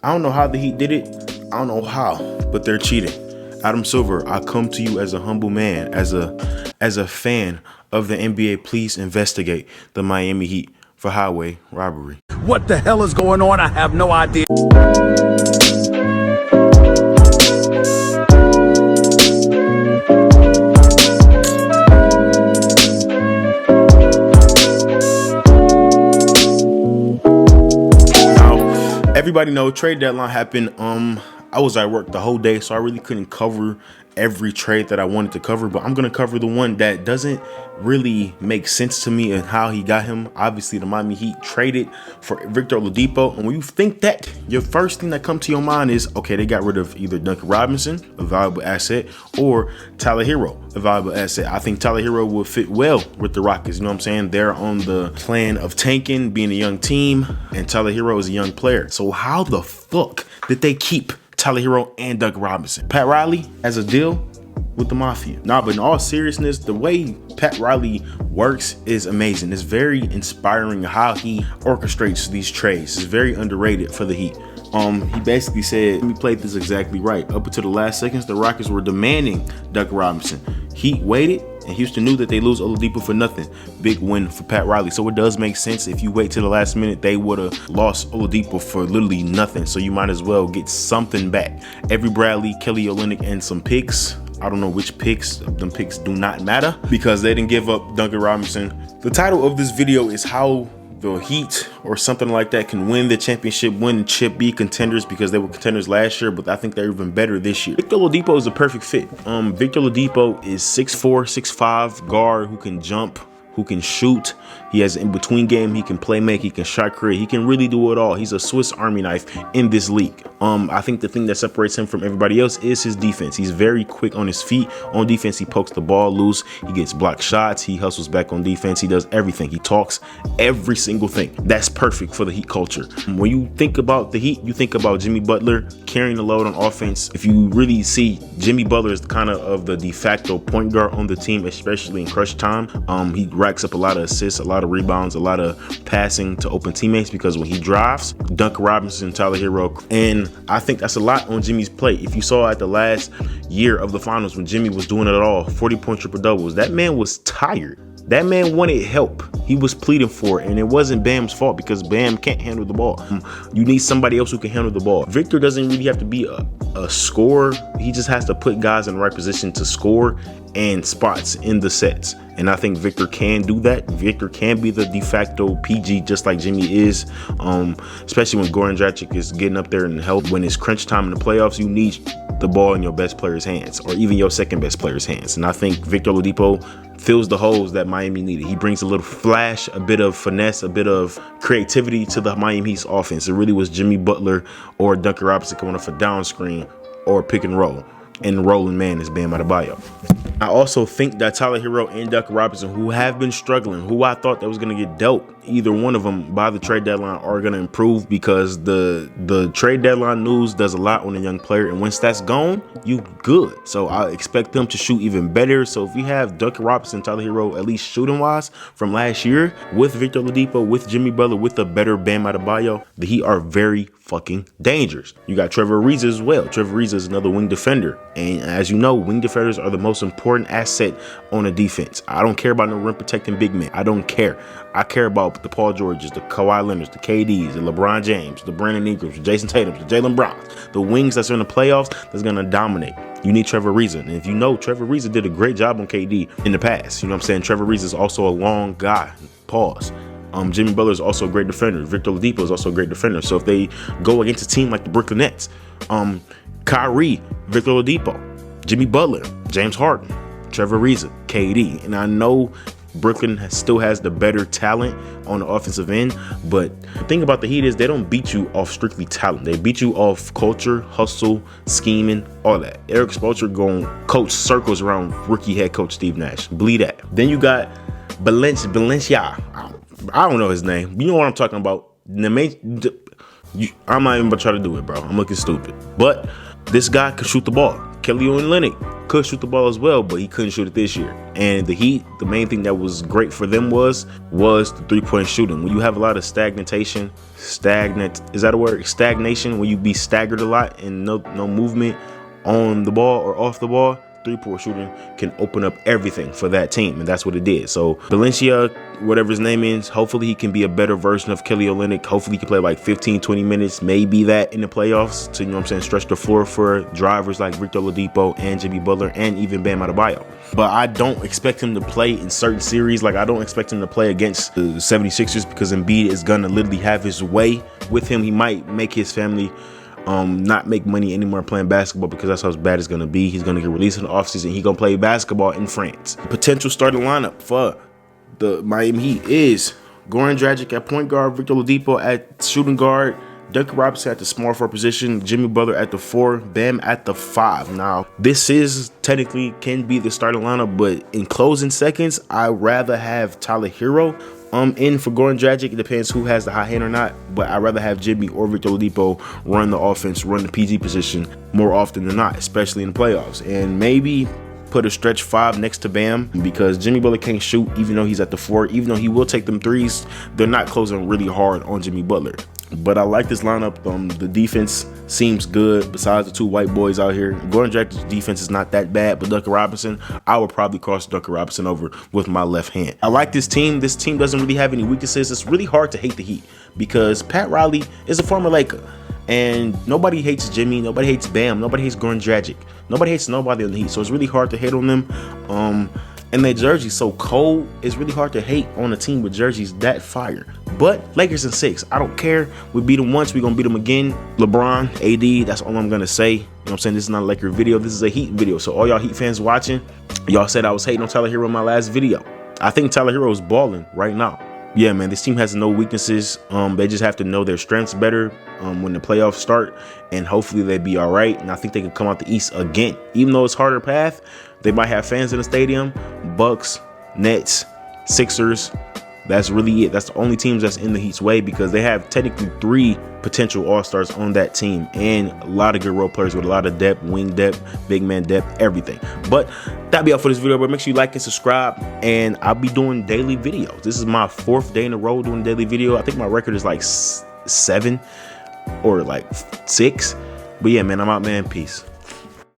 I don't know how the Heat did it. I don't know how, but they're cheating. Adam Silver, I come to you as a humble man, as a fan of the NBA. Please investigate the Miami Heat for highway robbery. What the hell is going on? I have no idea. Everybody know trade deadline happened. I was at work the whole day, so I really couldn't cover every trade that I wanted to cover, but I'm gonna cover the one that doesn't really make sense to me and how he got him. Obviously, the Miami Heat traded for Victor Oladipo, and when you think that, your first thing that comes to your mind is, okay, they got rid of either Duncan Robinson, a valuable asset, or Tyler Herro, a valuable asset. I think Tyler Herro will fit well with the Rockets. You know what I'm saying? They're on the plan of tanking, being a young team, and Tyler Herro is a young player. So how the fuck did they keep Tyler Herro and Duncan Robinson? Pat Riley has a deal with the Mafia. Nah, but in all seriousness, the way Pat Riley works is amazing. It's very inspiring how he orchestrates these trades. It's very underrated for the Heat. He basically said, we played this exactly right. Up until the last seconds, the Rockets were demanding Duncan Robinson. Heat waited, and Houston knew that they lose Oladipo for nothing. Big win for Pat Riley. So it does make sense. If you wait till the last minute, they would have lost Oladipo for literally nothing. So you might as well get something back. Avery Bradley, Kelly Olynyk, and some picks. I don't know which picks. Them picks do not matter because they didn't give up Duncan Robinson. The title of this video is how the Heat or something like that can win the championship, win chip, be contenders, because they were contenders last year, but I think they're even better this year. Victor Oladipo is a perfect fit. Victor Oladipo is 6'4", 6'5", guard who can jump, who can shoot. He has an in-between game. He can play make. He can shot create. He can really do it all. He's a Swiss Army knife in this league. I think the thing that separates him from everybody else is his defense. He's very quick on his feet. On defense, he pokes the ball loose. He gets blocked shots. He hustles back on defense. He does everything. He talks every single thing. That's perfect for the Heat culture. When you think about the Heat, you think about Jimmy Butler carrying the load on offense. If you really see, Jimmy Butler is kind of the de facto point guard on the team, especially in crunch time. He racks up a lot of assists, a lot of rebounds, a lot of passing to open teammates, because when he drives, Duncan Robinson, Tyler Herro, and I think that's a lot on Jimmy's plate. If you saw at the last year of the finals when Jimmy was doing it all, 40-point triple doubles, that man was tired. That man wanted help. He was pleading for it, and it wasn't Bam's fault because Bam can't handle the ball. You need somebody else who can handle the ball. Victor doesn't really have to be a scorer. He just has to put guys in the right position to score and spots in the sets. And I think Victor can do that. Victor can be the de facto PG just like Jimmy is, especially when Goran Dragic is getting up there and help. When it's crunch time in the playoffs, you need the ball in your best player's hands or even your second best player's hands. And I think Victor Oladipo fills the holes that Miami needed. He brings a little flash, a bit of finesse, a bit of creativity to the Miami Heat's offense. It really was Jimmy Butler or Duncan Robinson coming off a down screen or pick and roll. And rolling man is Bam Adebayo. I also think that Tyler Herro and Duncan Robinson, who have been struggling, who I thought that was going to get dealt, either one of them by the trade deadline, are going to improve, because the trade deadline news does a lot on a young player, and once that's gone, you good. So I expect them to shoot even better. So if you have Duncan Robinson, Tyler Herro, at least shooting wise from last year, with Victor Oladipo, with Jimmy Butler, with a better Bam Adebayo, the Heat are very fucking dangerous. You got Trevor Ariza as well. Trevor Ariza is another wing defender, and as you know, wing defenders are the most important asset on a defense. I don't care about no rim protecting big men. I don't care. I care about the Paul Georges, the Kawhi Leonards, the KDs, the LeBron James, the Brandon Ingrams, the Jason Tatums, the Jaylen Browns, the wings that's in the playoffs that's gonna dominate. You need Trevor Ariza. And if you know, Trevor Ariza did a great job on KD in the past. You know what I'm saying? Trevor Ariza is also a long guy. Pause. Jimmy Butler is also a great defender. Victor Oladipo is also a great defender. So if they go against a team like the Brooklyn Nets, Kyrie, Victor Oladipo, Jimmy Butler, James Harden, Trevor Ariza, KD, and I know Brooklyn still has the better talent on the offensive end, but the thing about the Heat is they don't beat you off strictly talent. They beat you off culture, hustle, scheming, all that. Eric Spoelstra going coach circles around rookie head coach Steve Nash. Believe that. Then you got Blecia. I don't know his name. You know what I'm talking about. I'm not even gonna try to do it, bro. I'm looking stupid. But this guy can shoot the ball. Kelly Olynyk could shoot the ball as well, but he couldn't shoot it this year. And the Heat, the main thing that was great for them was the 3-point shooting. When you have a lot of stagnation, is that a word? Stagnation, when you be staggered a lot and no movement on the ball or off the ball, 3-point shooting can open up everything for that team, and that's what it did. So Blecia, whatever his name is, hopefully he can be a better version of Kelly Olynyk. Hopefully he can play like 15-20 minutes, maybe that in the playoffs to, you know what I'm saying, stretch the floor for drivers like Victor Oladipo and Jimmy Butler and even Bam Adebayo. But I don't expect him to play in certain series. Like, I don't expect him to play against the 76ers because Embiid is gonna literally have his way with him. He might make his family not make money anymore playing basketball because that's how bad it's going to be. He's going to get released in the offseason. He's going to play basketball in France. Potential starting lineup for the Miami Heat is Goran Dragic at point guard, Victor Oladipo at shooting guard, Duncan Robinson at the small forward position, Jimmy Butler at the 4, Bam at the 5. Now, this is technically can be the starting lineup, but in closing seconds, I'd rather have Tyler Herro in for Goran Dragic. It depends who has the hot hand or not, but I'd rather have Jimmy or Victor Oladipo run the offense, run the PG position more often than not, especially in the playoffs. And maybe put a stretch 5 next to Bam, because Jimmy Butler can't shoot even though he's at the 4. Even though he will take them threes, they're not closing really hard on Jimmy Butler. But I like this lineup. The defense seems good besides the 2 white boys out here. Goran Dragic's defense is not that bad, but Duncan Robinson, I would probably cross Duncan Robinson over with my left hand. I like this team. This team doesn't really have any weaknesses. It's really hard to hate the Heat because Pat Riley is a former Laker. And nobody hates Jimmy, nobody hates Bam, nobody hates Goran Dragic. Nobody hates nobody on the Heat, so it's really hard to hate on them. And their jerseys so cold, it's really hard to hate on a team with jerseys that fire. But Lakers in 6, I don't care. We beat them once, we're gonna beat them again. LeBron, AD, that's all I'm gonna say. You know what I'm saying? This is not a Laker video, this is a Heat video. So all y'all Heat fans watching, y'all said I was hating on Tyler Herro in my last video. I think Tyler Herro is balling right now. Yeah, man, this team has no weaknesses. They just have to know their strengths better when the playoffs start, and hopefully they be all right. And I think they can come out the East again. Even though it's harder path, they might have fans in the stadium. Bucks, Nets, Sixers, that's really it. That's the only teams that's in the Heat's way, because they have technically 3 potential all-stars on that team and a lot of good role players with a lot of depth, wing depth, big man depth, everything. But that'll be all for this video, but make sure you like and subscribe, and I'll be doing daily videos. This is my 4th day in a row doing a daily video. I think my record is like 7 or like 6. But yeah, man, I'm out, man. Peace.